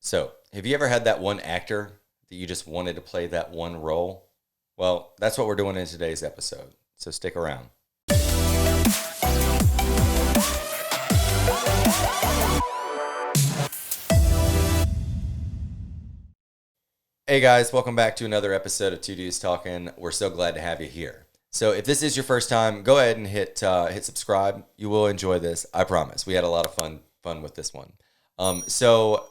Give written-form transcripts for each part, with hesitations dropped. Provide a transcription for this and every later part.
So, have you ever had that one actor that you just wanted to play that one role? Well, that's what we're doing in today's episode. So stick around. Hey guys, welcome back to another episode of Two Dudes Talking. We're so glad to have you here. So if this is your first time, go ahead and hit subscribe. You will enjoy this, I promise. We had a lot of fun with this one. So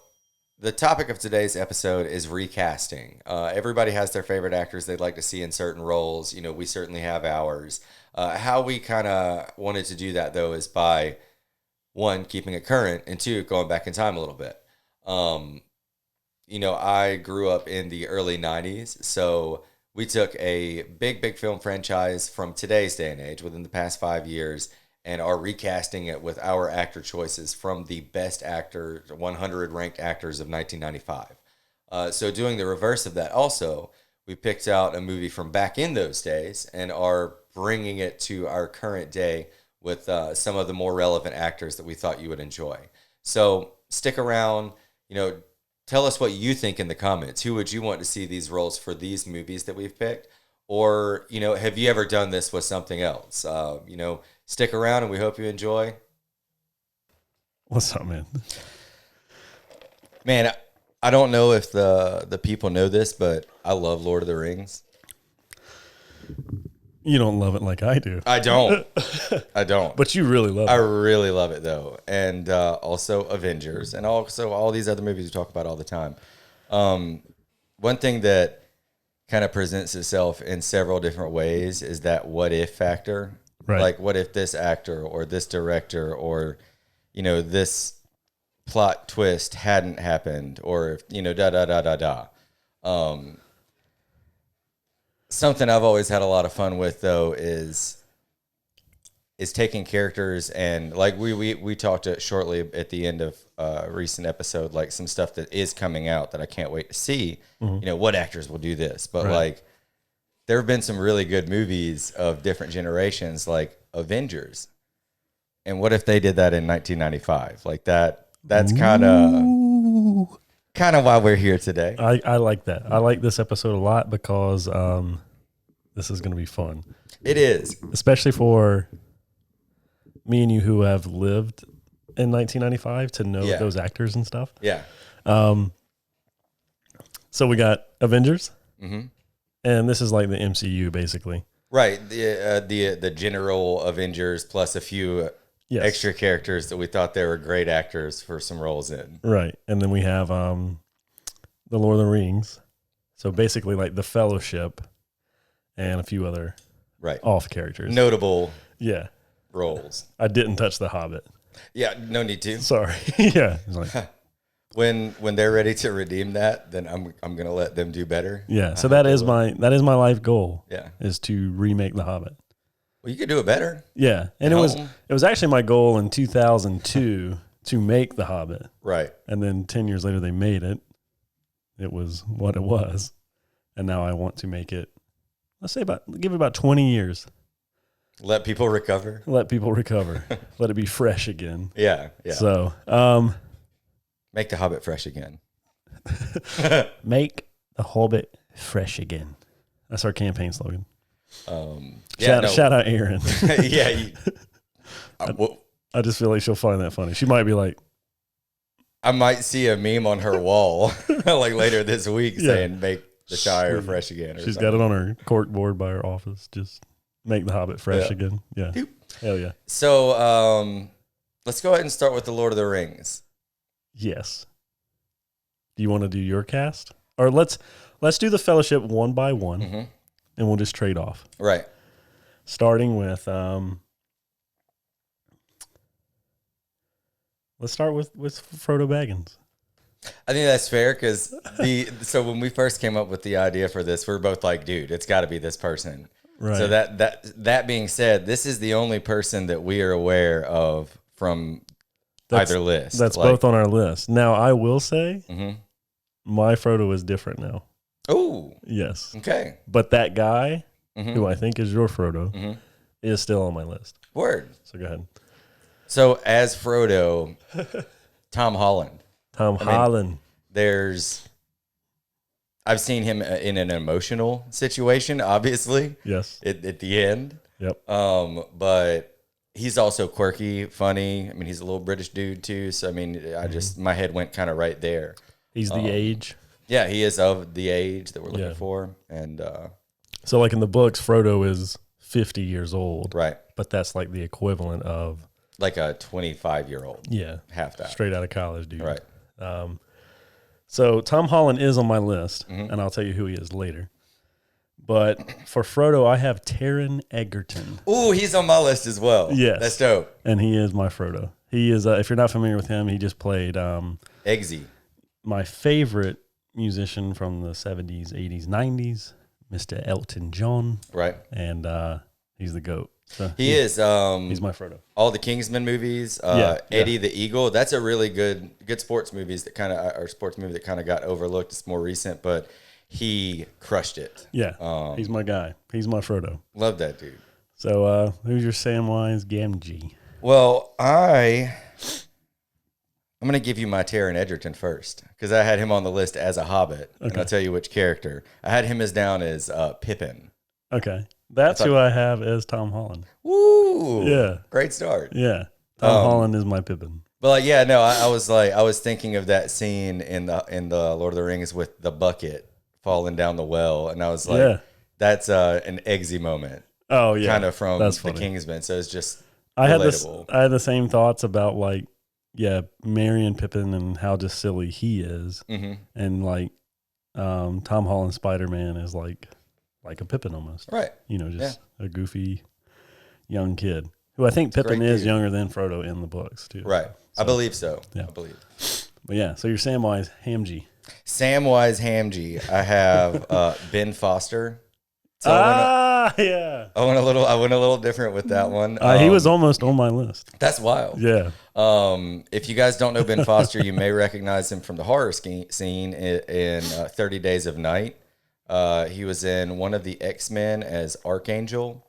the topic of today's episode is recasting. Everybody has their favorite actors they'd like to see in certain roles. You know, we certainly have ours. How we kind of wanted to do that, though, is by, one, keeping it current, and two, going back in time a little bit. You know, I grew up in the early 90s, so we took a big film franchise from today's day and age within the past 5 years and are recasting it with our actor choices from the best actor, 100 ranked actors of 1995. So doing the reverse of that also, we picked out a movie from back in those days and are bringing it to our current day with some of the more relevant actors that we thought you would enjoy. So stick around, you know, tell us what you think in the comments. Who would you want to see these roles for these movies that we've picked? Or, you know, have you ever done this with something else? You know, stick around and we hope you enjoy. What's up, man? Man, I don't know if the people know this, but I love Lord of the Rings. You don't love it like I do. I don't. I don't. But you really love it. I really love it, though. And also Avengers and also all these other movies we talk about all the time. One thing that kind of presents itself in several different ways is that what if factor. Right. Like, what if this actor or this director or, you know, this plot twist hadn't happened or, if, you know, something I've always had a lot of fun with, though, is taking characters and, like, we talked shortly at the end of a recent episode, like some stuff that is coming out that I can't wait to see. Mm-hmm. You know, what actors will do this, but like there have been some really good movies of different generations, like Avengers. And what if they did that in 1995? Like that's kind of why we're here today. I like that. I like this episode a lot because this is going to be fun. It is. Especially for me and you who have lived in 1995 to know those actors and stuff. Yeah. So we got Avengers. Mm-hmm. And this is like the MCU, basically. Right. The general Avengers plus a few extra characters that we thought they were great actors for some roles in. Right. And then we have the Lord of the Rings. So basically like the Fellowship and a few other off characters. Notable roles. I didn't touch the Hobbit. Yeah, no need to. Sorry. Yeah. It's like, when they're ready to redeem that, then I'm gonna let them do better. Yeah. So that is my life goal. Yeah. Is to remake The Hobbit. Well, you could do it better. Yeah. And it was actually my goal in 2002 to make The Hobbit. Right. And then 10 years later they made it. It was what it was. And now I want to make it, let's say give it about 20 years. Let people recover. Let it be fresh again. Yeah. Yeah. So, make The Hobbit fresh again. Make The Hobbit fresh again. That's our campaign slogan. Shout out Aaron. Yeah. I just feel like she'll find that funny. She might be like, I might see a meme on her wall like later this week saying make the Shire fresh again. She's got it on her cork board by her office. Just make The Hobbit fresh again. Yeah. Doop. Hell yeah. So let's go ahead and start with the Lord of the Rings. Yes. Do you want to do your cast? Or let's do the Fellowship one by one, and we'll just trade off. Right. Starting with let's start with Frodo Baggins. I think that's fair because so when we first came up with the idea for this, we were both like, dude, it's got to be this person. Right. So that being said, this is the only person that we are aware of from either list. That's both on our list. Now, I will say my Frodo is different now. Oh. Yes. Okay. But that guy, who I think is your Frodo, is still on my list. Word. So go ahead. So as Frodo, Tom Holland. Holland. I've seen him in an emotional situation, obviously. Yes. At the end. Yep. But he's also quirky, funny. I mean, he's a little British dude too. So I mean, my head went kind of right there. He's the age. Yeah, he is of the age that we're looking for. And so like in the books, Frodo is 50 years old. Right. But that's like the equivalent of like a 25-year-old. Yeah. Half that. Straight out of college, dude. Right. So Tom Holland is on my list, and I'll tell you who he is later. But for Frodo, I have Taron Egerton. Ooh, he's on my list as well. Yes. That's dope. And he is my Frodo. He is, if you're not familiar with him, he just played Eggsy. My favorite musician from the 70s, 80s, 90s, Mr. Elton John. Right. And he's the GOAT. So he is. He's my Frodo. All the Kingsman movies, Eddie the Eagle. That's a really good sports movies that kind of or sports movie that kind of got overlooked. It's more recent, but he crushed it. Yeah, he's my guy. He's my Frodo. Love that dude. So who's your Samwise Gamgee? Well, I'm gonna give you my Taron Egerton first because I had him on the list as a Hobbit, and I'll tell you which character. I had him down as Pippin. Okay. That's who I have as Tom Holland. Woo! Yeah. Great start. Yeah. Tom Holland is my Pippin. But I was thinking of that scene in the Lord of the Rings with the bucket falling down the well, and I was like, that's an Eggsy moment. Oh yeah. Kind of from the Kingsman. So it's just relatable. I had the same thoughts about Merry and Pippin and how just silly he is. Mm-hmm. And Tom Holland Spider-Man is like a Pippin almost. Right. Just a goofy young kid who I think Pippin is younger than Frodo in the books too. Right. So, I believe so. Yeah. I believe. But yeah, so you're Samwise Gamgee. Samwise Gamgee. I have Ben Foster. So yeah. I went a little different with that one. He was almost on my list. That's wild. Yeah. If you guys don't know Ben Foster, you may recognize him from the horror scene in 30 Days of Night. He was in one of the X-Men as Archangel.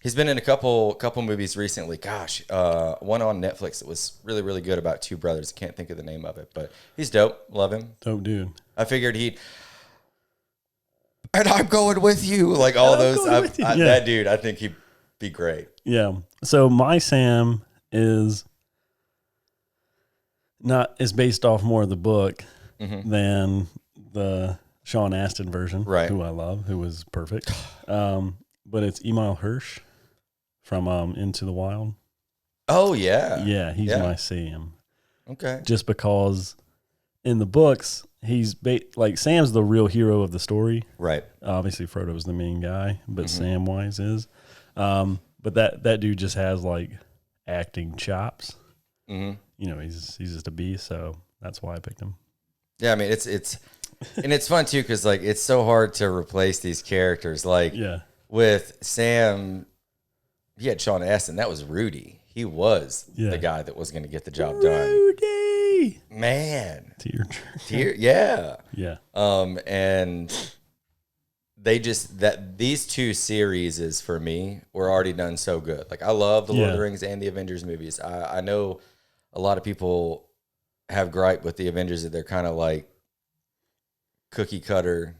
He's been in a couple movies recently. Gosh, one on Netflix that was really, really good about two brothers. I can't think of the name of it, but he's dope. Love him. Dope dude. I figured and I'm going with you. Like all those. That dude, I think he'd be great. Yeah. So my Sam is based off more of the book than the Sean Astin version, right? Who I love, who was perfect. But it's Emil Hirsch from Into the Wild. Oh yeah, yeah, he's my Sam. Okay, just because in the books he's Sam's the real hero of the story, right? Obviously Frodo's the main guy, but Samwise is. But that dude just has acting chops. Mm-hmm. He's just a beast, so that's why I picked him. Yeah, I mean it's and it's fun too because it's so hard to replace these characters. With Sam, he had Sean Astin. That was Rudy. He was the guy that was going to get the job done. Rudy, man, tear, yeah. And they these two series for me were already done so good. I love the Lord of the Rings and the Avengers movies. I know a lot of people have gripe with the Avengers that they're kind of cookie cutter,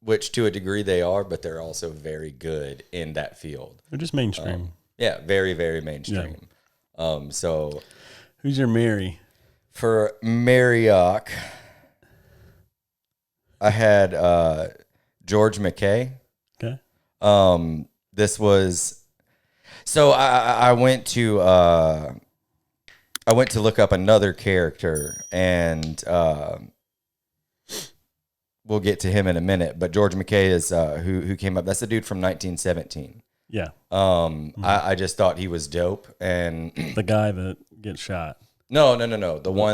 which to a degree they are, but they're also very good in that field. They're just mainstream. Very, very mainstream. Yeah. So who's your Mary? For Marioc, I had George McKay. Okay. This was so I went to look up another character and we'll get to him in a minute, but George McKay is who came up. That's the dude from 1917. Yeah. I just thought he was dope, and the guy that gets shot. No. The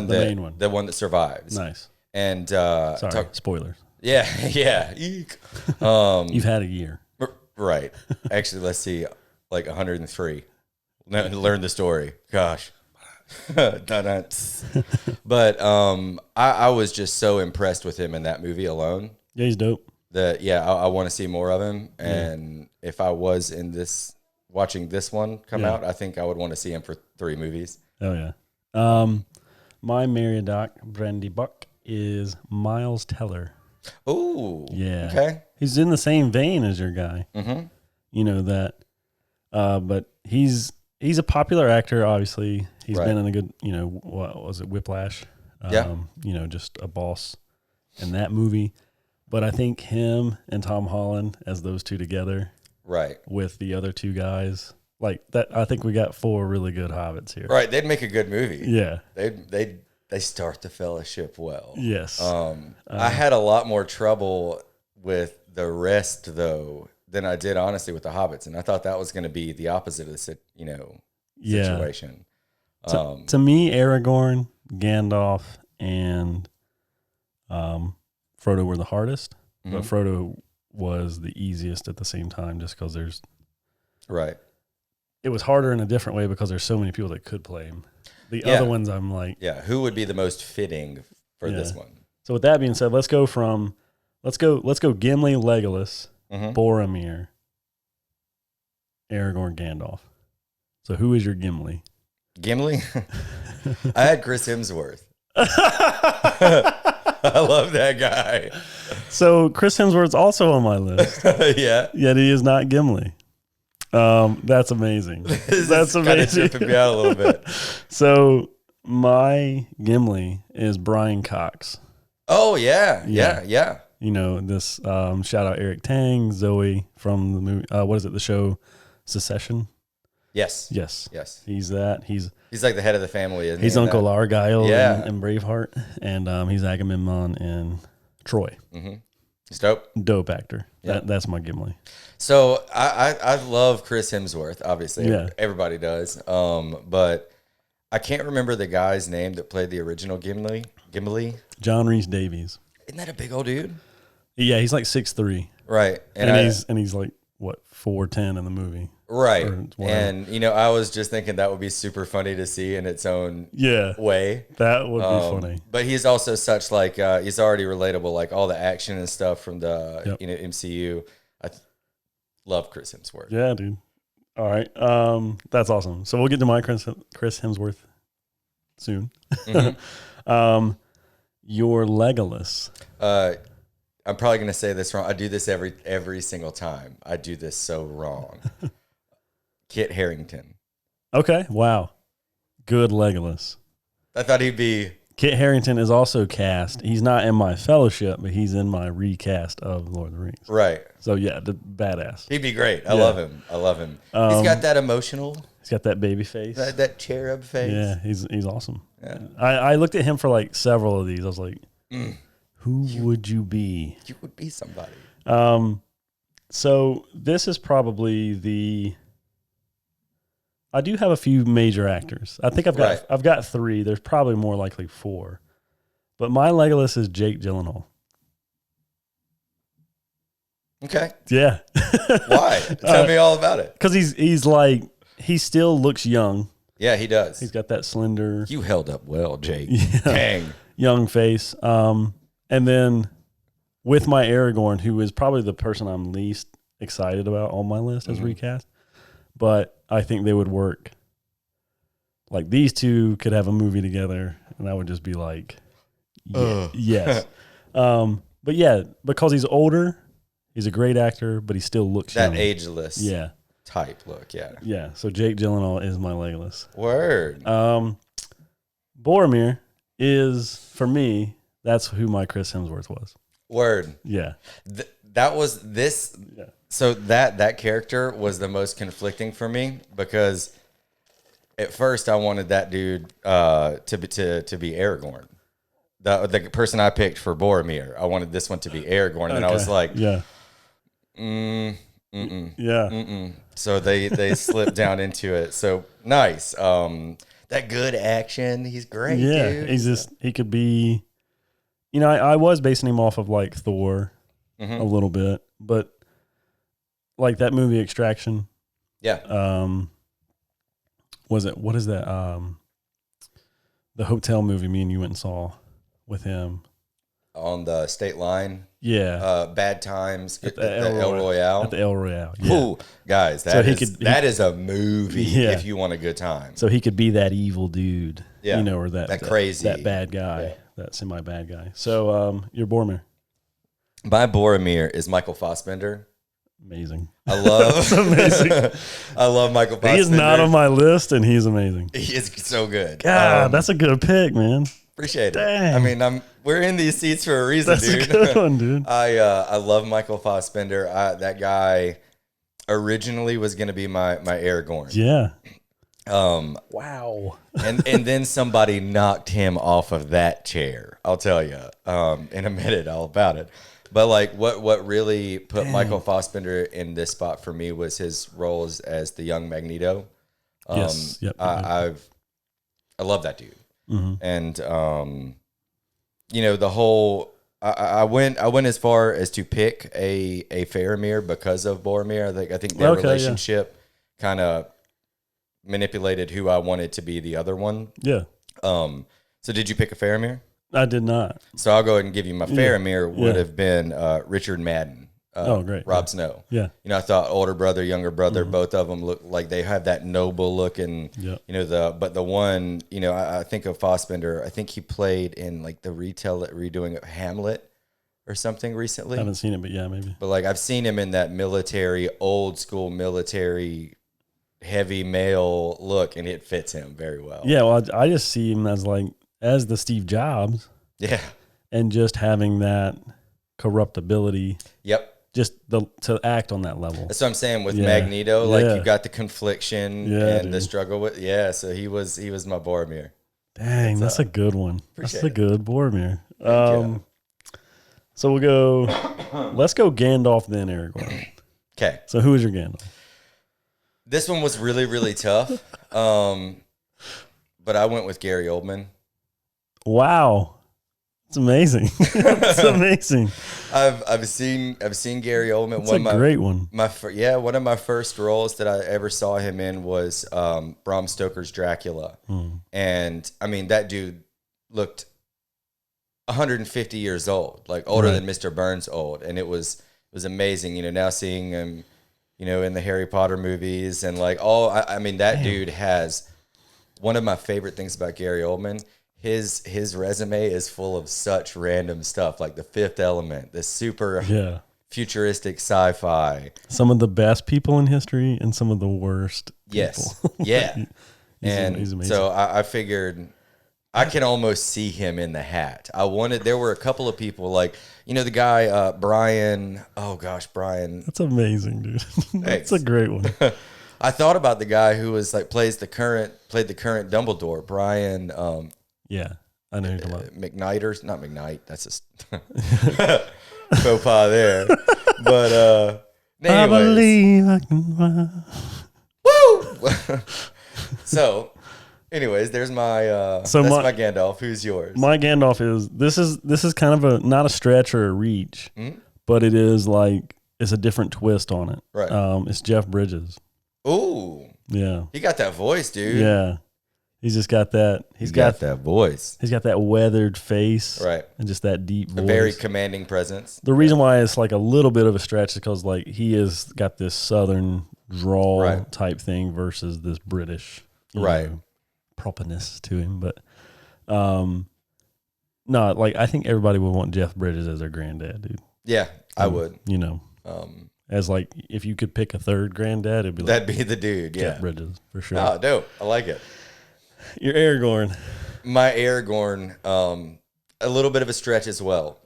main one. The one that survives. Nice. And sorry, spoilers. Yeah. Eek. You've had a year. Right. Actually, let's see, 103. Learn the story. Gosh. But I was just so impressed with him in that movie alone. Yeah, he's dope. That I want to see more of him. And if I was watching this one come out, I think I would want to see him for 3 movies. Oh yeah. My Meriadoc Brandy Buck is Miles Teller. Oh, yeah. Okay. He's in the same vein as your guy. Mm-hmm. You know that, but he's a popular actor. Obviously, he's Right. been in a good. You know, what was it, Whiplash? Yeah. You know, just a boss in that movie. But I think him and Tom Holland as those two together, Right. with the other two guys, like that. I think we got 4 really good hobbits here. Right. They'd make a good movie. Yeah. They start the Fellowship well. Yes. I had a lot more trouble with the rest though than I did honestly with the Hobbits, and I thought that was going to be the opposite of the situation. To me, Aragorn, Gandalf, and Frodo were the hardest, but Frodo was the easiest at the same time, just because Right. It was harder in a different way because there's so many people that could play him. The other ones, I'm like, yeah, who would be the most fitting for this one? So with that being said, let's go Gimli, Legolas, Boromir, Aragorn, Gandalf. So who is your Gimli? Gimli? I had Chris Hemsworth. I love that guy. So Chris Hemsworth's also on my list. Yeah. Yet he is not Gimli. That's amazing. That's amazing. Kind of tripping me out a little bit. So my Gimli is Brian Cox. Oh yeah. You know, this shout out Eric Tang, Zoe from the movie. What is it? The show Secession. Yes. He's that. He's like the head of the family. Isn't he's he, Uncle Argyle Yeah. in Braveheart, and he's Agamemnon in Troy. It's dope. Dope actor. Yeah. That's my Gimli. So I love Chris Hemsworth. Obviously, Yeah. everybody does. But I can't remember the guy's name that played the original Gimli. John Rhys Davies. Isn't that a big old dude? Yeah, he's like 6'3", Right, he's like 4'10" in the movie. right. Or whatever. And you know, I was just thinking that would be super funny to see in its own way. That would be funny. But he's also such like he's already relatable, like all the action and stuff from the MCU. I love Chris Hemsworth. Yeah, dude. All right, that's awesome. So we'll get to my Chris Hemsworth soon. Your Legolas. I'm probably going to say this wrong. I do this every single time. I do this so wrong. Kit Harington. Okay, wow. Good Legolas. I thought he'd be... Kit Harington is also cast. He's not in my Fellowship, but he's in my recast of Lord of the Rings. Right. So, yeah, the badass. He'd be great. I love him. He's got that emotional... He's got that baby face. That cherub face. Yeah, he's awesome. Yeah. I looked at him for like several of these. I was like, who would you be? You would be somebody. So this is probably I do have a few major actors. I think I've got 3. There's probably more likely 4. But my Legolas is Jake Gyllenhaal. Okay. Yeah. Why? Tell me all about it. Because he's like, he still looks young. Yeah, he does. He's got that slender. You held up well, Jake. Yeah. Dang. Young face. And then with my Aragorn, who is probably the person I'm least excited about on my list as recast, but I think they would work. Like these two could have a movie together, and I would just be like, yes. But yeah, because he's older, he's a great actor, but he still looks that young. ageless Yeah. type look. Yeah. Yeah. So Jake Gyllenhaal is my Legolas. Word. Boromir is, for me, that's who my Chris Hemsworth was. Word. Yeah. That was this. Yeah. So that character was the most conflicting for me because at first I wanted that dude to be Aragorn. The person I picked for Boromir, I wanted this one to be Aragorn, and I was like, yeah. So they slipped down into it. So nice. That good action. He's great. Yeah, dude. he could be. You know, I was basing him off of like Thor a little bit, but like that movie Extraction. Yeah. What is that? The hotel movie me and you went and saw with him On the state line. Yeah. Bad Times At the El Royale. At the El Royale. Yeah. Ooh, guys, that is a movie if you want a good time. So he could be that evil dude. Yeah. or that crazy. that bad guy, that semi-bad guy. So your Boromir. My Boromir is Michael Fassbender. Amazing. I love That's amazing. I love Michael Fassbender. He is not on my list, and he's amazing. He is so good. God, that's a good pick, man. Appreciate Dang. it. I mean, we're in these seats for a reason, That's dude. a good one, dude. I love Michael Fassbender. That guy originally was going to be my Aragorn. Yeah. Wow. and then somebody knocked him off of that chair. I'll tell you in a minute all about it. But like what really put Michael Fassbender in this spot for me was his roles as the young Magneto. Yes. Yep. I love that dude. Mm-hmm. And the whole I went as far as to pick a Faramir because of Boromir. I think their relationship kind of manipulated who I wanted to be the other one. Yeah. So did you pick a Faramir? I did not. So I'll go ahead and give you my Faramir would have been Richard Madden. Great. Rob Snow. Yeah. I thought older brother, younger brother, both of them look like they have that noble look, and but the one, I think of Fassbender. I think he played in like the redoing of Hamlet or something recently. I haven't seen it, but yeah, maybe. But like I've seen him in that old school military, heavy male look, and it fits him very well. Yeah, well, I just see him as the Steve Jobs. Yeah. And just having that corruptibility. Yep. Just to act on that level. That's what I'm saying with Magneto. Like you got the confliction and the struggle with. Yeah, so he was my Boromir. Dang, that's a good one. That's a good Boromir. So we'll go. Let's go Gandalf then Aragorn. Okay. So who is your Gandalf? This one was really really tough. But I went with Gary Oldman. Wow. It's amazing. It's amazing. I've seen Gary Oldman. It's a great one. One of my first roles that I ever saw him in was Bram Stoker's Dracula, and I mean that dude looked 150 years old, like older than Mr. Burns old, and it was amazing. Now seeing him, in the Harry Potter movies and like that dude has one of my favorite things about Gary Oldman. His resume is full of such random stuff, like The Fifth Element, the super futuristic sci-fi. Some of the best people in history and some of the worst Yes. people. Yeah. He's amazing. So I figured I can almost see him in the hat. There were a couple of people like, the guy, Brian. Oh gosh, Brian. That's amazing, dude. That's a great one. I thought about the guy who was like, played the current Dumbledore, Brian, yeah, I know who you're talking about. McKnight not McKnight. That's just faux pas there. But anyways. I believe I can fly. Woo! So, anyways, there's my my Gandalf. Who's yours? My Gandalf this is kind of not a stretch or a reach, but it is like it's a different twist on it. Right. It's Jeff Bridges. Ooh. Yeah. He got that voice, dude. Yeah. He's just got that. He's got that voice. He's got that weathered face, right, and just that deep voice. A very commanding presence. The reason why it's like a little bit of a stretch is because like he has got this southern drawl type thing versus this British propperness to him. But no, like I think everybody would want Jeff Bridges as their granddad, dude. Yeah, I would. As like if you could pick a third granddad, it'd be that'd be the dude. Jeff Bridges for sure. Oh, dope. I like it. Your Aragorn. My Aragorn, a little bit of a stretch as well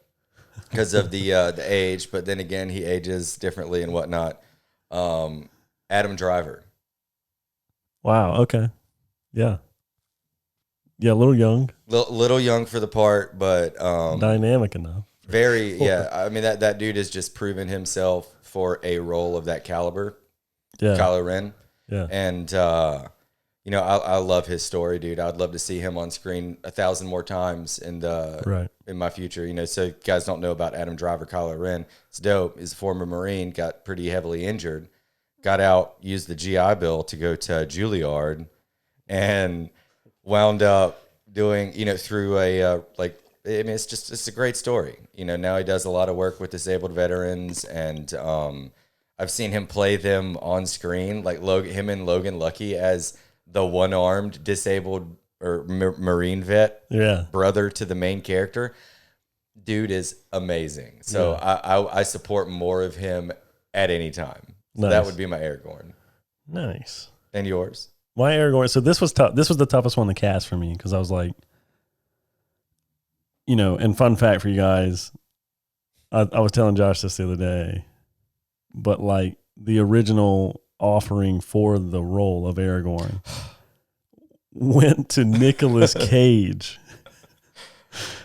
because of the age, but then again, he ages differently and whatnot. Adam Driver. Wow. Okay. Yeah. Yeah, a little young. Little young for the part, but dynamic enough. Very, yeah. I mean, that dude has just proven himself for a role of that caliber. Yeah. Kylo Ren. Yeah. And I love his story, dude. I'd love to see him on screen 1,000 more times in my future. So if you guys don't know about Adam Driver, Kylo Ren, it's dope. He's a former Marine, got pretty heavily injured, got out, used the GI Bill to go to Juilliard, and wound up doing, through it's a great story. Now he does a lot of work with disabled veterans, and I've seen him play them on screen, like him and Logan Lucky as the one-armed disabled or Marine vet, Yeah. brother to the main character. Dude is amazing. So I support more of him at any time. So that would be my Aragorn. Nice. And yours? My Aragorn. So this was tough. This was the toughest one to cast for me because I was like, and fun fact for you guys, I was telling Josh this the other day, but like the original offering for the role of Aragorn went to Nicolas Cage.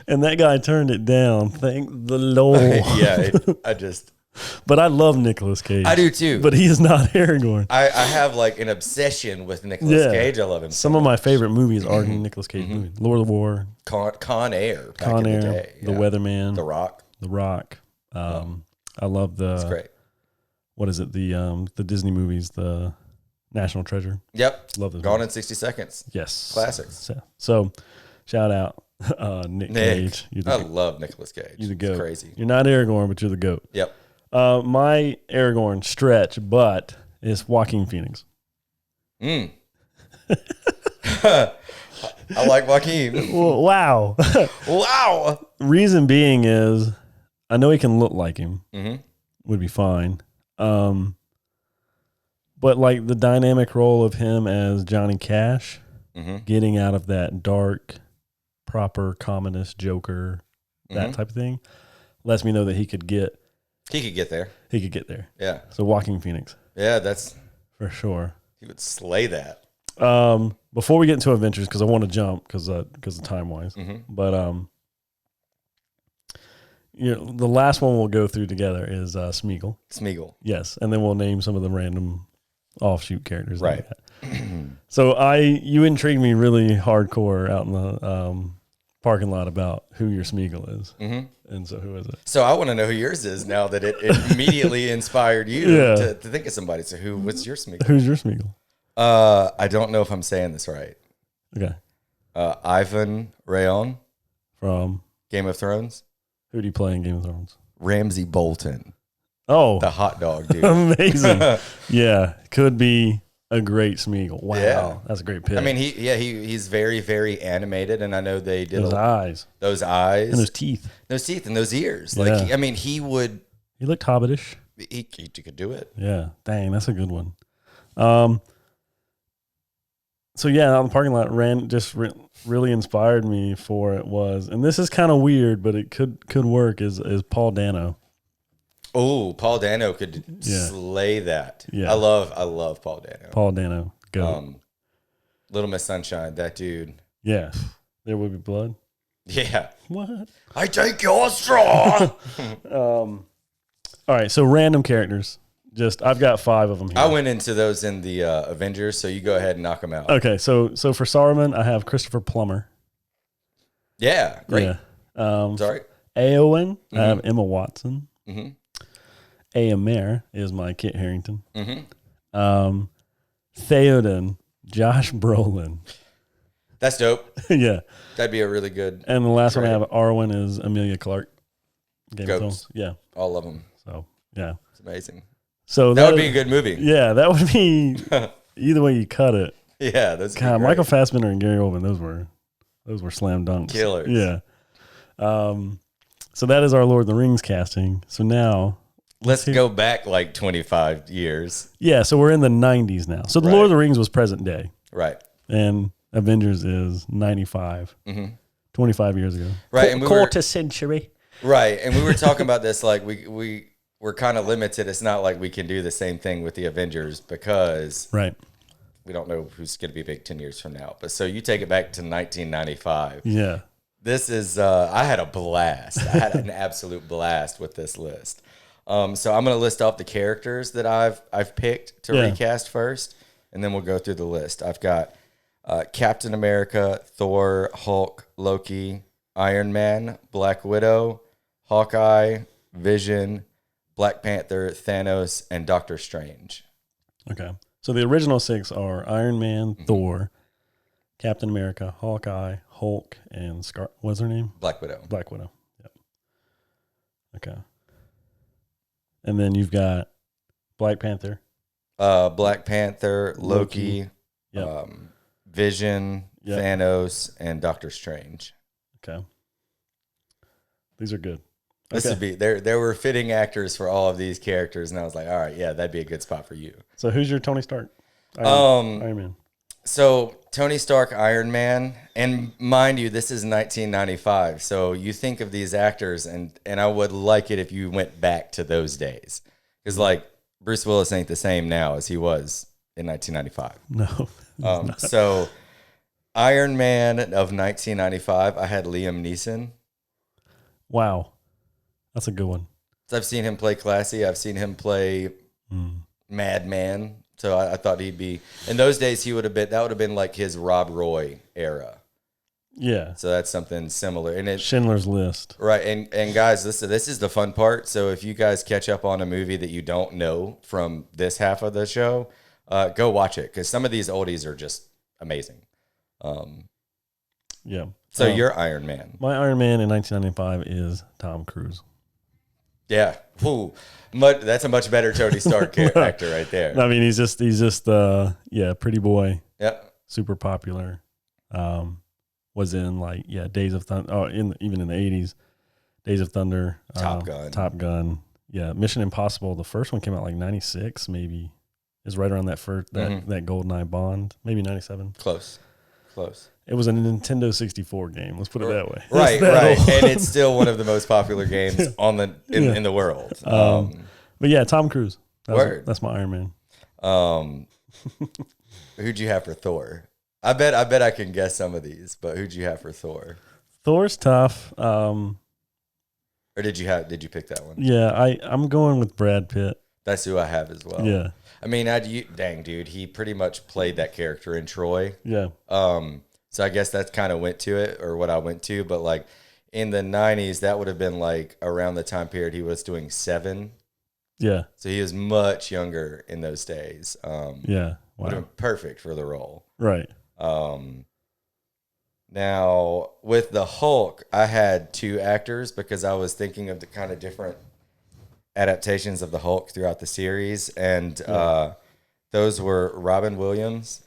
And that guy turned it down. Thank the Lord. But I love Nicolas Cage. I do too. But he is not Aragorn. I have like an obsession with Nicolas Cage. I love him. Some of my favorite movies are Nicolas Cage movies. Lord of the War. Con Air. Con Air. The Weatherman. The Rock. I love the. That's great. What is it? The Disney movies. The National Treasure. Yep. Love those. Gone in 60 Seconds. Yes. Classics. So shout out. Nick Cage. I love Nicolas Cage. You're the goat. It's crazy. You're not Aragorn, but you're the goat. Yep. My Aragorn stretch, but is Joaquin Phoenix. I like Joaquin. Well, wow. Wow. Reason being is I know he can look like him. Mm-hmm. Would be fine. But like the dynamic role of him as Johnny Cash, getting out of that dark, proper communist Joker, that type of thing, lets me know that he could get there. He could get there. Yeah. So Joaquin Phoenix. Yeah, that's for sure. He would slay that. Before we get into Avengers, because I want to jump because of time wise, but the last one we'll go through together is Smeagol. Smeagol. Yes, and then we'll name some of the random offshoot characters. Right. Like so you intrigued me really hardcore out in the parking lot about who your Smeagol is. And so who is it? So I want to know who yours is now that it immediately inspired you to think of somebody. So what's your Smeagol? Who's your Smeagol? I don't know if I'm saying this right. Okay. Ivan Rayon from Game of Thrones. Who do you play in Game of Thrones? Ramsay Bolton. Oh. The hot dog dude. Amazing. Yeah. Could be a great Smeagol. Wow. Yeah. That's a great pick. I mean, he's very, very animated, and I know they did those eyes. Those eyes. And those teeth. Those teeth and those ears. Like, he would. He looked hobbitish. He could do it. Yeah. Dang, that's a good one. So yeah, out in the parking lot really inspired me for it was, and this is kind of weird, but it could work, is Paul Dano. Oh, Paul Dano could slay that. Yeah. I love Paul Dano. Paul Dano. Go. Little Miss Sunshine, that dude. Yeah. There Will Be Blood. Yeah. What? I take your straw. All right, so random characters. I've got 5 of them here. I went into those in the Avengers, so you go ahead and knock them out. Okay, so for Saruman, I have Christopher Plummer. Yeah, great. Yeah. Sorry. Eowyn, I have Emma Watson. Mm-hmm. Éomer is my Kit Harington. Mm-hmm. Theoden, Josh Brolin. That's dope. Yeah. That'd be a really good. And the last one I have, Arwen, is Amelia Clark. Game of Thrones. Yeah. All of them. So, yeah. It's amazing. So that would be a good movie. Yeah, that would be either way you cut it. Yeah, that's God. Michael Fassbender and Gary Oldman, those were slam dunks. Killers. Yeah. So that is our Lord of the Rings casting. So now let's go back like 25 years. Yeah, so we're in the 90s now. So the Lord of the Rings was present day. Right. And Avengers is 95. 25 years ago. Right. And quarter century. Right. And we were talking about this, like we're kind of limited. It's not like we can do the same thing with the Avengers because we don't know who's going to be big 10 years from now. But so you take it back to 1995. Yeah. This is, I had a blast. I had an absolute blast with this list. So I'm going to list off the characters that I've picked to recast first, and then we'll go through the list. I've got Captain America, Thor, Hulk, Loki, Iron Man, Black Widow, Hawkeye, Vision, Black Panther, Thanos, and Doctor Strange. Okay. So the original 6 are Iron Man, Thor, Captain America, Hawkeye, Hulk, and what's her name? Black Widow. Black Widow. Yep. Okay. And then you've got Black Panther. Black Panther, Loki. Yep. Vision, Thanos, and Doctor Strange. Okay. These are good. This would be there were fitting actors for all of these characters, and I was like, all right, yeah, that'd be a good spot for you. So who's your Tony Stark? Iron Man. So Tony Stark, Iron Man, and mind you, this is 1995. So you think of these actors, and I would like it if you went back to those days, because like Bruce Willis ain't the same now as he was in 1995. No. So Iron Man of 1995, I had Liam Neeson. Wow. That's a good one. So I've seen him play classy. I've seen him play Madman. So I thought he'd be, in those days, that would have been like his Rob Roy era. Yeah. So that's something similar. And Schindler's List. Right. And guys, this is the fun part. So if you guys catch up on a movie that you don't know from this half of the show, go watch it, because some of these oldies are just amazing. Yeah. So you're Iron Man. My Iron Man in 1995 is Tom Cruise. Yeah. Ooh, that's a much better Tony Stark actor right there. I mean, he's just pretty boy. Yep. Super popular. Was in Days of Thunder. Oh, even in the 80s, Days of Thunder. Top Gun. Yeah. Mission Impossible. The first one came out like 96, maybe. Is right around that first that GoldenEye Bond, maybe 97. Close. It was a Nintendo 64 game. Let's put it that way. Right. And it's still one of the most popular games in the world. But yeah, Tom Cruise. That's my Iron Man. Who'd you have for Thor? I bet I can guess some of these, but who'd you have for Thor? Thor's tough. Or did you pick that one? Yeah, I'm going with Brad Pitt. That's who I have as well. Yeah. I mean, dang, dude, he pretty much played that character in Troy. Yeah. So I guess that kind of went to it, or what I went to. But like in the 90s, that would have been like around the time period he was doing Seven. Yeah. So he was much younger in those days. Yeah. Wow. Would have been perfect for the role. Right. Now with the Hulk, I had two actors because I was thinking of the kind of different adaptations of the Hulk throughout the series, and those were Robin Williams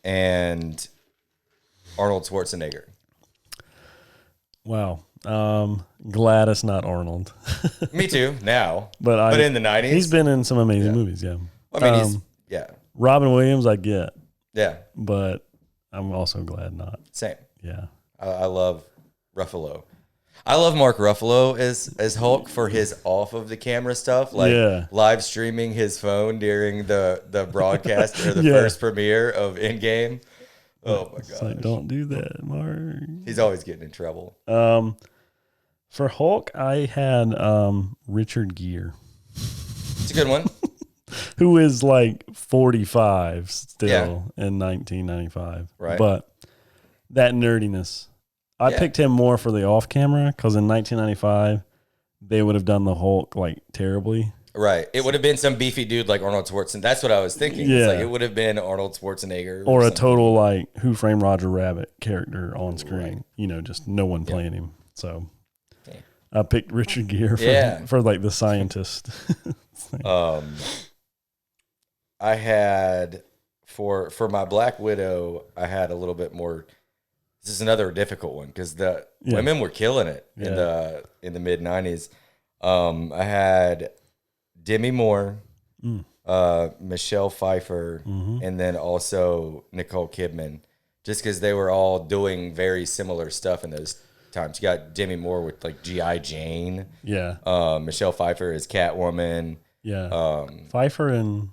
and Arnold Schwarzenegger. Wow. Glad it's not Arnold. Me too. Now, but in the 90s, he's been in some amazing movies. Yeah. I mean, Robin Williams, I get. Yeah. But I'm also glad not. Same. Yeah. I love Ruffalo. I love Mark Ruffalo as Hulk for his off of the camera stuff, like live streaming his phone during the broadcast or the first premiere of Endgame. Oh my gosh! Like, don't do that, Mark. He's always getting in trouble. For Hulk, I had Richard Gere. It's a good one. Who is like 45 still in 1995. Right. But that nerdiness. I picked him more for the off camera because in 1995, they would have done the Hulk like terribly. Right. It would have been some beefy dude like Arnold Schwarzenegger. That's what I was thinking. Yeah. It's like it would have been Arnold Schwarzenegger. Or a total like Who Framed Roger Rabbit character on screen. Right. You know, just no one playing him. So I picked Richard Gere for like the scientist. I had for my Black Widow, I had a little bit more. This is another difficult one because the women were killing it in the mid 90s. I had Demi Moore, Michelle Pfeiffer, and then also Nicole Kidman, just because they were all doing very similar stuff in those times. You got Demi Moore with like G.I. Jane. Yeah. Michelle Pfeiffer is Catwoman. Yeah. Pfeiffer and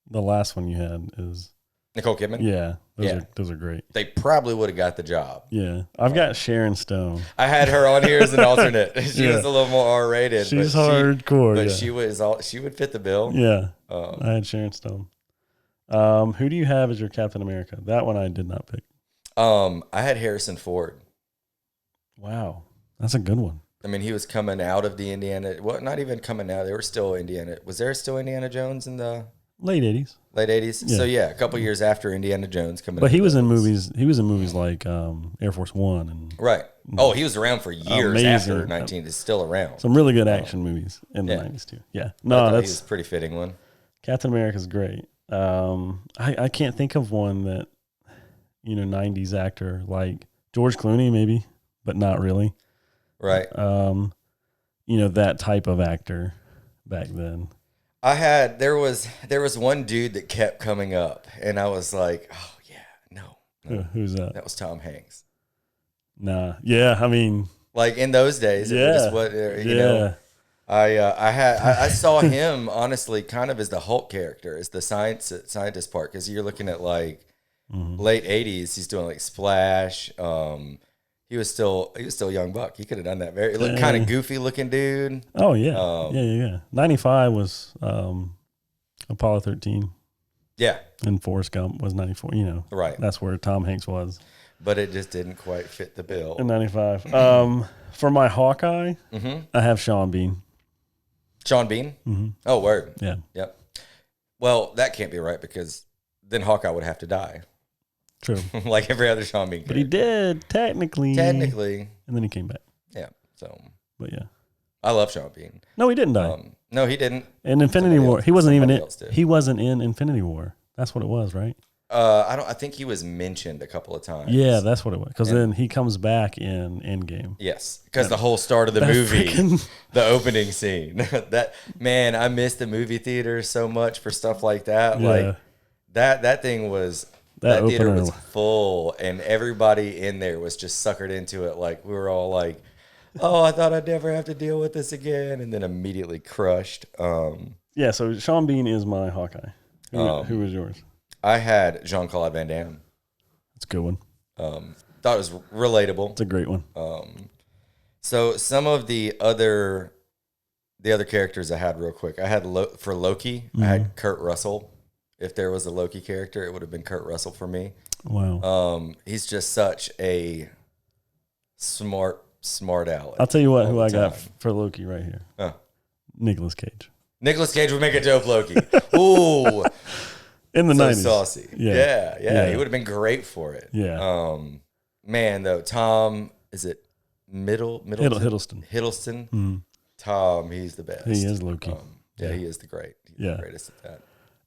the last one you had is Nicole Kidman. Yeah. Those are great. They probably would have got the job. Yeah. I've got Sharon Stone. I had her on here as an alternate. She was a little more R-rated. She's hardcore. But she would fit the bill. Yeah. I had Sharon Stone. Who do you have as your Captain America? That one I did not pick. I had Harrison Ford. Wow. That's a good one. I mean, he was coming out of the Indiana. Well, not even coming out. They were still Indiana. Was there still Indiana Jones in the late 80s? Late 80s. Yeah. So a couple years after Indiana Jones coming. But he was in movies. He was in movies like Air Force One and right. Oh, he was around for years after 19. Is still around. Some really good action movies in the 90s too. Yeah. No, he was a pretty fitting one. Captain America's great. I can't think of one that '90s actor like George Clooney, maybe, but not really. Right. That type of actor back then. There was one dude that kept coming up, and I was like, oh yeah, no. Who's that? That was Tom Hanks. Nah. Yeah. I mean, like in those days, yeah. it was what you know. I saw him honestly kind of as the Hulk character, as the scientist part, because you're looking at like late '80s. He's doing like Splash. He was still a young buck. He could have done that. He looked kind of goofy looking dude. Oh yeah, yeah. 95 was Apollo 13. Yeah, and Forrest Gump was 94. Right. That's where Tom Hanks was. But it just didn't quite fit the bill. In 95. For my Hawkeye, I have Sean Bean. Sean Bean? Mm-hmm. Oh, word. Yeah. Yep. Well, that can't be right because then Hawkeye would have to die. True. Like every other Sean Bean character. But he did, technically. Technically. And then he came back. Yeah. So. But yeah. I love Sean Bean. No, he didn't die. No, he didn't. In Infinity War, he wasn't even in. He wasn't in Infinity War. That's what it was, right? I think he was mentioned a couple of times. Yeah, that's what it was. Because then he comes back in Endgame. Yes, because the whole start of the movie, the opening scene. That man, I miss the movie theater so much for stuff like that. Yeah. Like that thing was. That theater was full, and everybody in there was just suckered into it. Like we were all like, "Oh, I thought I'd never have to deal with this again," and then immediately crushed. Yeah. So Sean Bean is my Hawkeye. Who was yours? I had Jean-Claude Van Damme. That's a good one. Thought it was relatable. It's a great one. So some of the other characters I had real quick. I had for Loki. I had Kurt Russell. If there was a Loki character, it would have been Kurt Russell for me. Wow. He's just such a smart aleck. I'll tell you what, who I got for Loki right here. Nicolas Cage. Nicolas Cage would make a dope Loki. Ooh. In the 90s. Saucy. Yeah. He would have been great for it. Yeah. Man, though, Tom, is it Hiddleston? Hiddleston. Tom, he's the best. He is Loki. Yeah, he is the greatest at that.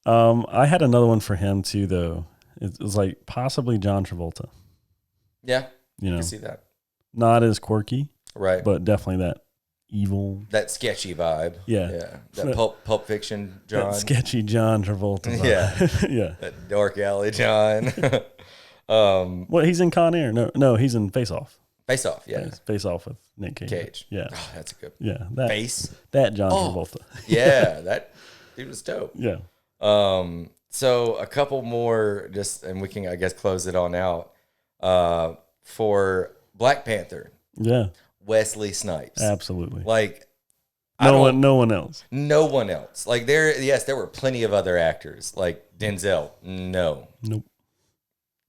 I had another one for him too, though. It was like possibly John Travolta. Yeah, you can see that. Not as quirky, right? But definitely that evil, that sketchy vibe. Yeah. That Pulp Fiction John, that sketchy John Travolta vibe. Yeah. That dark alley John. Well, he's in Con Air. No, he's in Face Off. Face Off, yeah. Face Off with Nick Cage. Yeah, that's a good. Yeah, that John Travolta. Yeah, that dude was dope. Yeah. So a couple more, and we can, I guess, close it on out. For Black Panther. Yeah. Wesley Snipes. Absolutely. Like, no one else. No one else. Like there were plenty of other actors. Like Denzel. No. Nope.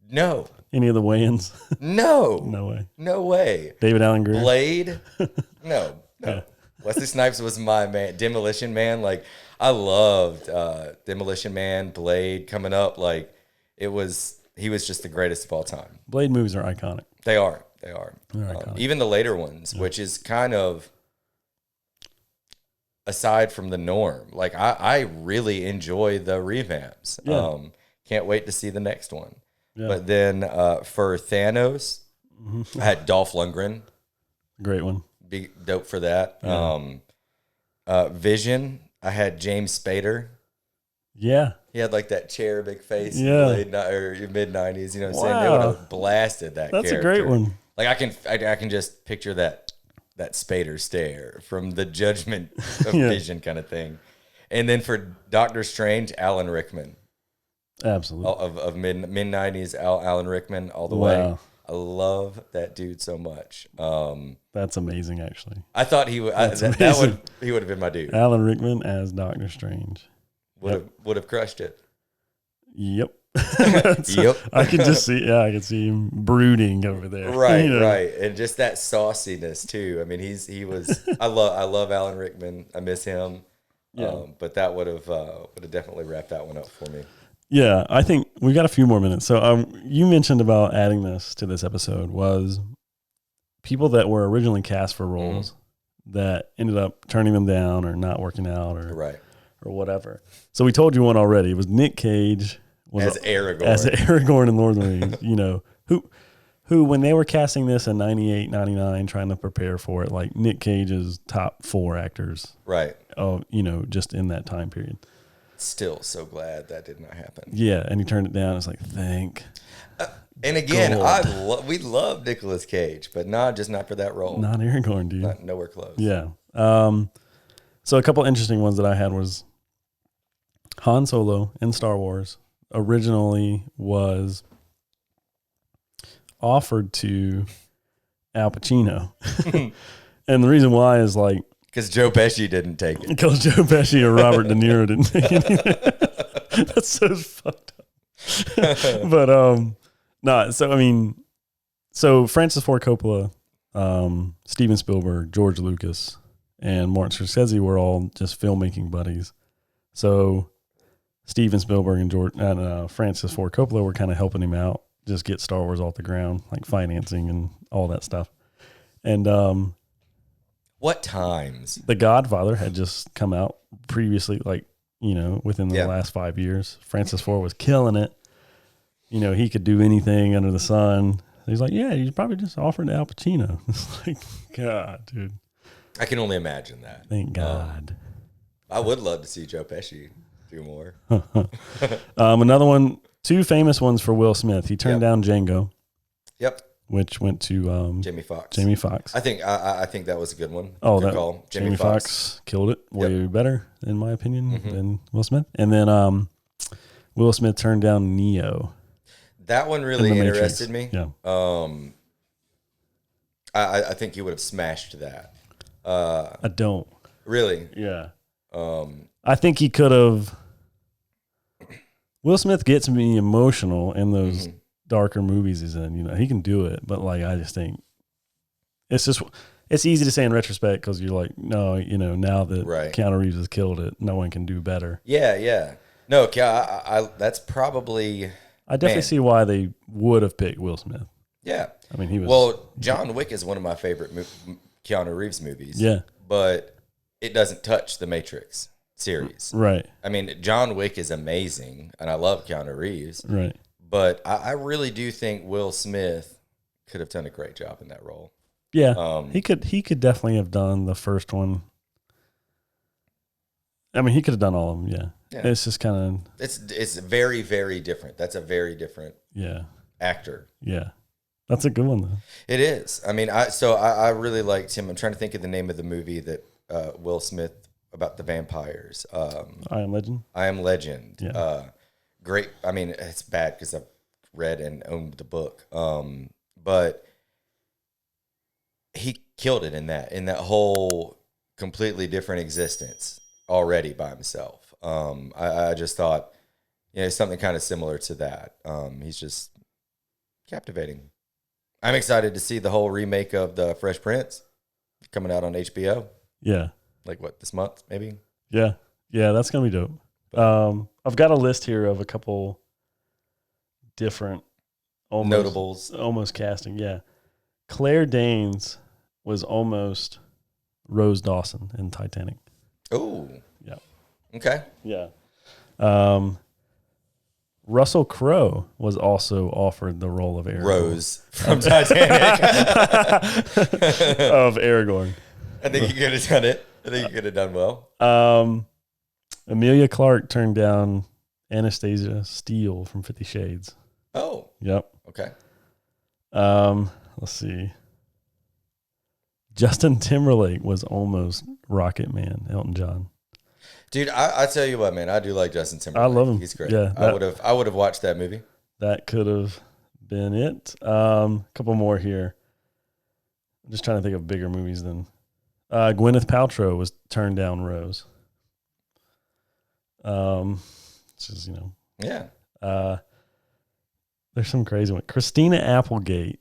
No. Any of the Wayans? No. No way. No way. David Allen Greer. Blade? No. Yeah. Wesley Snipes was my man. Demolition Man. Like, I loved Demolition Man, Blade coming up. Like, he was just the greatest of all time. Blade movies are iconic. They are. They're iconic. Even the later ones, which is kind of aside from the norm. Like, I really enjoy the revamps. Yeah. Can't wait to see the next one. Yeah. But then for Thanos, I had Dolph Lundgren. Great one. Be dope for that. Yeah. Vision, I had James Spader. Yeah. He had like that cherubic face in the mid-90s. You know what I'm saying? They would have blasted that character. That's a great one. Like I can just picture that Spader stare from the Judgment of Vision kind of thing. And then for Doctor Strange, Alan Rickman. Absolutely. Of mid-90s, Alan Rickman all the way. I love that dude so much. That's amazing, actually. I thought he would have been my dude. Alan Rickman as Doctor Strange would have crushed it. Yep. Yep. I can see him brooding over there. Right, right, and just that sauciness too. I mean, he was. I love Alan Rickman. I miss him. Yeah. But that would have definitely wrapped that one up for me. Yeah, I think we got a few more minutes. So you mentioned about adding this to this episode was people that were originally cast for roles that ended up turning them down or not working out or whatever. So we told you one already. It was Nick Cage as Aragorn. As Aragorn in Lord of the Rings, you know, who when they were casting this in 98, 99, trying to prepare for it, like Nick Cage's top 4 actors. Right. Oh, you know, just in that time period. Still so glad that did not happen. Yeah, and he turned it down. It's like, thank And again, God. we love Nicolas Cage, but just not for that role. Not Aragorn, dude. Nowhere close. Yeah. So a couple interesting ones that I had was Han Solo in Star Wars originally was offered to Al Pacino. And the reason why is like, because Joe Pesci didn't take it. Because Joe Pesci or Robert De Niro didn't take it. That's so fucked up. But no, so I mean, so Francis Ford Coppola, Steven Spielberg, George Lucas, and Martin Scorsese were all just filmmaking buddies. So Steven Spielberg and Francis Ford Coppola were kind of helping him out, just get Star Wars off the ground, like financing and all that stuff. And what times? The Godfather had just come out previously, like, you know, within the last 5 years. Francis Ford was killing it. You know, he could do anything under the sun. He's like, yeah, he's probably just offering to Al Pacino. It's like, God, dude. I can only imagine that. Thank God. I would love to see Joe Pesci do more. Another one, 2 famous ones for Will Smith. He turned down Django. Yep. Which went to Jamie Foxx. Jamie Foxx. I think that was a good one. Oh, good call. Jamie Foxx killed it way better, in my opinion, than Will Smith. And then Will Smith turned down Neo. That one really interested me. Yeah. I think he would have smashed that. I don't. Really? Yeah. I think he could have. Will Smith gets me emotional in those darker movies he's in. You know, he can do it, but like I just think it's easy to say in retrospect because you're like, no, you know, now that Keanu Reeves has killed it, no one can do better. Yeah. No, that's probably. I definitely see why they would have picked Will Smith. Yeah. I mean, he was. Well, John Wick is one of my favorite Keanu Reeves movies. Yeah. But it doesn't touch the Matrix series. Right. I mean, John Wick is amazing, and I love Keanu Reeves. Right. But I really do think Will Smith could have done a great job in that role. Yeah. He could definitely have done the first one. I mean, he could have done all of them, yeah. It's just kind of... It's very, very different. That's a very different actor. Yeah. That's a good one, though. It is. I mean, I really liked him. I'm trying to think of the name of the movie that Will Smith about the vampires. I Am Legend? I Am Legend. Yeah. Great. I mean, it's bad because I've read and owned the book. But he killed it in that whole completely different existence already by himself. I just thought, you know, something kind of similar to that. He's just captivating. I'm excited to see the whole remake of the Fresh Prince coming out on HBO. Yeah. Like what, this month, maybe? Yeah. Yeah, that's going to be dope. I've got a list here of a couple different notables. Almost casting, yeah. Claire Danes was almost Rose Dawson in Titanic. Oh. Yeah. Okay. Yeah. Russell Crowe was also offered the role of Aragorn. Rose from Titanic. Of Aragorn. I think you could have done it. I think you could have done well. Emilia Clarke turned down Anastasia Steele from 50 Shades. Oh. Yep. Okay. Let's see. Justin Timberlake was almost Rocket Man, Elton John. Dude, I tell you what, man, I do like Justin Timberlake. I love him. He's great. Yeah, I would have watched that movie. That could have been it. A couple more here. I'm just trying to think of bigger movies than Gwyneth Paltrow was turned down Rose. Which is, you know. Yeah. There's some crazy one. Christina Applegate,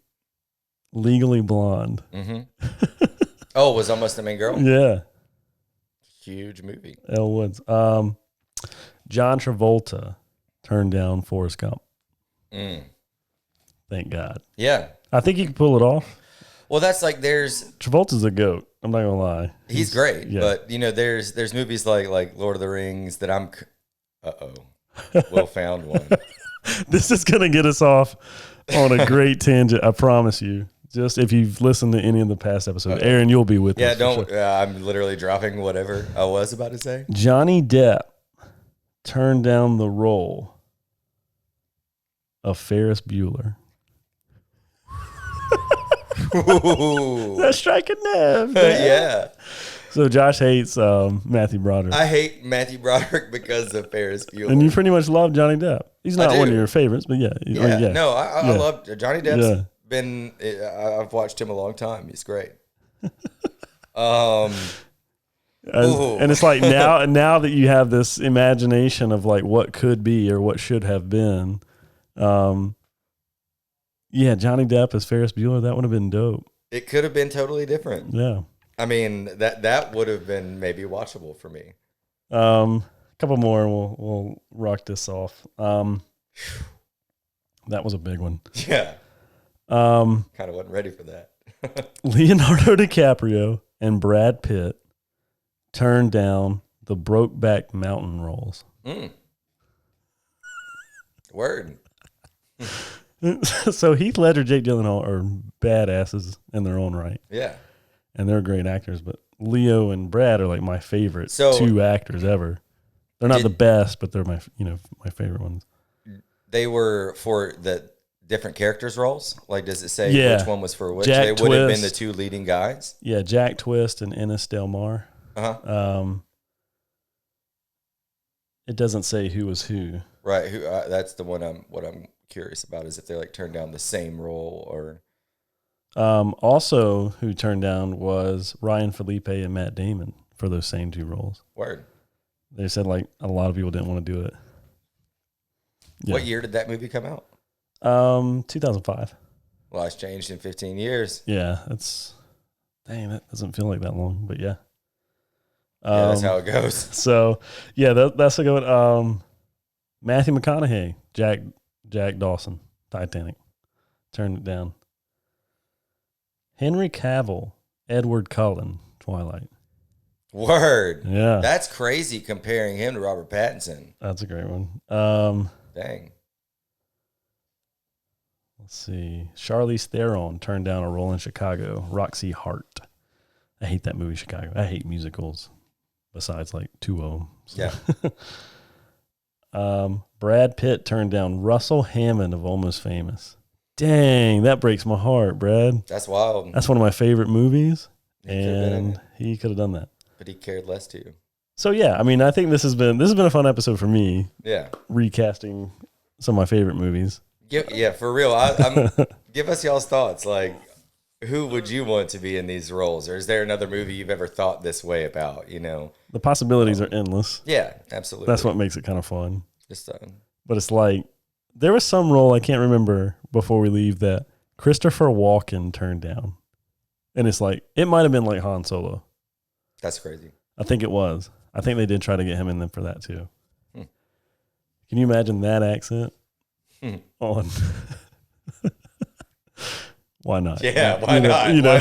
Legally Blonde. Mm-hmm. Oh, was almost the main girl? Yeah. Huge movie. Elle Woods. John Travolta turned down Forrest Gump. Thank God. Yeah. I think he can pull it off. Well, that's like Travolta's a goat. I'm not gonna lie. He's great. Yeah. But you know, there's movies like Lord of the Rings that I'm Will found one. This is going to get us off on a great tangent. I promise you. Just if you've listened to any of the past episodes, Aaron, you'll be with us. Yeah, don't. I'm literally dropping whatever I was about to say. Johnny Depp turned down the role of Ferris Bueller. That's striking nerve. Yeah. So Josh hates Matthew Broderick. I hate Matthew Broderick because of Ferris Bueller. And you pretty much love Johnny Depp. He's not one of your favorites, but yeah. No, I love Johnny Depp's been. I've watched him a long time. He's great. And it's like now that you have this imagination of like what could be or what should have been. Johnny Depp as Ferris Bueller, that would have been dope. It could have been totally different. Yeah. I mean, that would have been maybe watchable for me. A couple more and we'll rock this off. That was a big one. Yeah. Kind of wasn't ready for that. Leonardo DiCaprio and Brad Pitt turned down the Brokeback Mountain roles. Word. So Heath Ledger, Jake Gyllenhaal are badasses in their own right. Yeah. And they're great actors, but Leo and Brad are like my favorite two actors ever. They're not the best, but they're my favorite ones. They were for the different characters' roles? Like, does it say which one was for which? Jack they would have been the two leading guys? Yeah, Jack Twist and Ennis Del Mar. Uh-huh. It doesn't say who was who. Right. Who? That's the one what I'm curious about is if they like turned down the same role or... Also, who turned down was Ryan Felipe and Matt Damon for those same two roles. Word. They said like a lot of people didn't want to do it. Yeah. What year did that movie come out? 2005. Well, it's changed in 15 years. Yeah, that doesn't feel like that long, but yeah. Yeah, that's how it goes. So yeah, that's a good one. Matthew McConaughey, Jack Dawson, Titanic, turned it down. Henry Cavill, Edward Cullen, Twilight. Word. Yeah. That's crazy comparing him to Robert Pattinson. That's a great one. Dang. Let's see. Charlize Theron turned down a role in Chicago. Roxy Hart. I hate that movie, Chicago. I hate musicals, besides like two of them. So. Yeah. Brad Pitt turned down Russell Hammond of Almost Famous. Dang, that breaks my heart, Brad. That's wild. That's one of my favorite movies, and he could have done that. But he cared less to you. So yeah, I mean, I think this has been a fun episode for me. Yeah, recasting some of my favorite movies. Yeah, for real. Give us y'all's thoughts. Like, who would you want to be in these roles, or is there another movie you've ever thought this way about? You know, the possibilities are endless. Yeah, absolutely. That's what makes it kind of fun. Just but it's like there was some role I can't remember before we leave that Christopher Walken turned down, and it's like it might have been like Han Solo. That's crazy. I think it was. I think they did try to get him in them for that too. Can you imagine that accent on? Why not? Yeah, why not? Why not?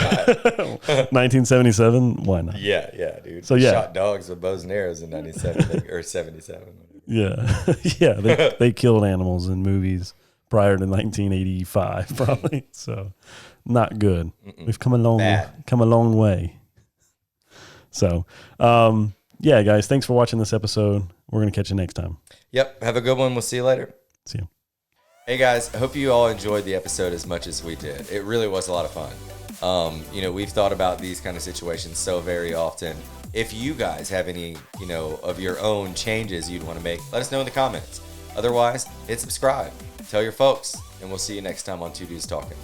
1977. Why not? Yeah, dude. So yeah, shot dogs with bows and arrows in 97 or 77. Yeah, yeah. They killed animals in movies prior to 1985, probably. So not good. We've come a long way. So, yeah, guys, thanks for watching this episode. We're going to catch you next time. Yep. Have a good one. We'll see you later. See you. Hey, guys. I hope you all enjoyed the episode as much as we did. It really was a lot of fun. We've thought about these kind of situations so very often. If you guys have any, of your own changes you'd want to make, let us know in the comments. Otherwise, hit subscribe. Tell your folks, and we'll see you next time on Two Dudes Talking.